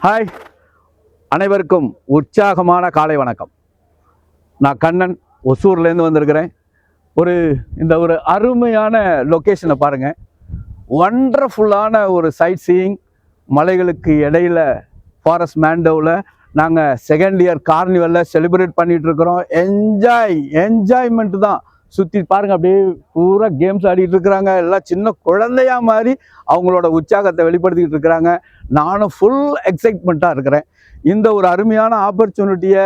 Hi, அனைவருக்கும் உற்சாகமான காலை வணக்கம். நான் கண்ணன் ஒசூர்லேருந்து வந்திருக்கிறேன். இந்த ஒரு அருமையான லொக்கேஷனை பாருங்கள். ஒண்டர்ஃபுல்லான ஒரு சைட் சீயிங். மலைகளுக்கு இடையில ஃபாரஸ்ட் மேண்டோவில் நாங்கள் செகண்ட் இயர் கார்னிவலில் செலிப்ரேட் பண்ணிகிட்ருக்குறோம். என்ஜாய்மெண்ட்டு தான். சுற்றி பாருங்கள், அப்படியே பூரா கேம்ஸ் ஆடிட்டு இருக்கிறாங்க. எல்லாம் சின்ன குழந்தையா மாதிரி அவங்களோட உற்சாகத்தை வெளிப்படுத்திக்கிட்டு இருக்கிறாங்க. நானும் ஃபுல் எக்ஸைட்மெண்ட்டாக இருக்கிறேன். இந்த ஒரு அருமையான ஆப்பர்ச்சுனிட்டியை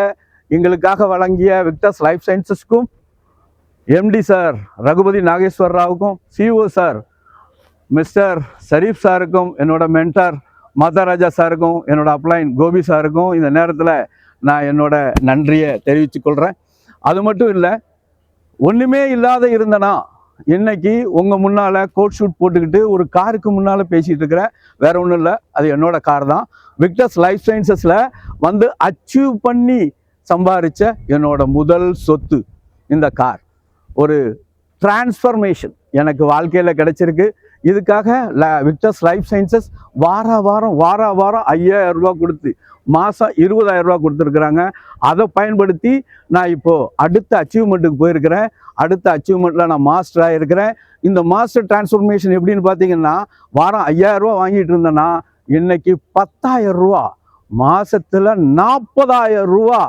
எங்களுக்காக வழங்கிய விக்டர்ஸ் லைஃப் சயின்சஸ்க்கும் எம்டி சார் ரகுபதி நாகேஸ்வர் ராவுக்கும், சிஓ சார் மிஸ்டர் ஷரீஃப் சாருக்கும், என்னோட மென்டார் மாதாராஜா சாருக்கும், என்னோட அப்ளைன் கோபி சாருக்கும் இந்த நேரத்தில் நான் என்னோட நன்றியை தெரிவித்துக்கொள்கிறேன். அது மட்டும் இல்லை, ஒன்றுமே இல்லாத இருந்தனா இன்னைக்கு உங்கள் முன்னால் கோட் ஷூட் போட்டுக்கிட்டு ஒரு காருக்கு முன்னால் பேசிகிட்டு இருக்கிறேன். வேறு ஒன்றும் இல்லை, அது என்னோட கார் தான். விக்டர்ஸ் லைஃப் சயின்சஸில் வந்து அச்சீவ் பண்ணி சம்பாதிச்ச என்னோட முதல் சொத்து இந்த கார். ஒரு டிரான்ஸ்ஃபர்மேஷன் எனக்கு வாழ்க்கையில் கிடைச்சிருக்கு. இதுக்காக விக்டர்ஸ் லைஃப் சயின்சஸ் வார வாரம் 5000 ரூபா கொடுத்து மாதம் 20000 ரூபா கொடுத்துருக்குறாங்க. அதை பயன்படுத்தி நான் இப்போது அடுத்த அச்சீவ்மெண்ட்டுக்கு போயிருக்கிறேன். அடுத்த அச்சீவ்மெண்ட்டில் நான் மாஸ்டர் ஆகிருக்கிறேன். இந்த மாஸ்டர் டிரான்ஸ்ஃபர்மேஷன் எப்படின்னு பார்த்தீங்கன்னா, வாரம் 5000 ரூபா வாங்கிட்டு இருந்தேன்னா இன்னைக்கு 10000 ரூபா, மாதத்தில் 40000 ரூபா.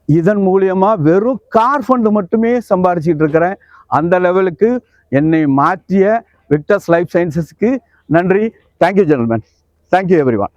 இதன் மூலியமாக வெறும் கார் ஃபண்டு மட்டுமே சம்பாரிச்சிட்டு இருக்கிறேன். அந்த லெவலுக்கு என்னை மாற்றிய விக்டர்ஸ் லைஃப் சயின்சஸ்க்கு நன்றி. Thank you gentleman. Thank you every one.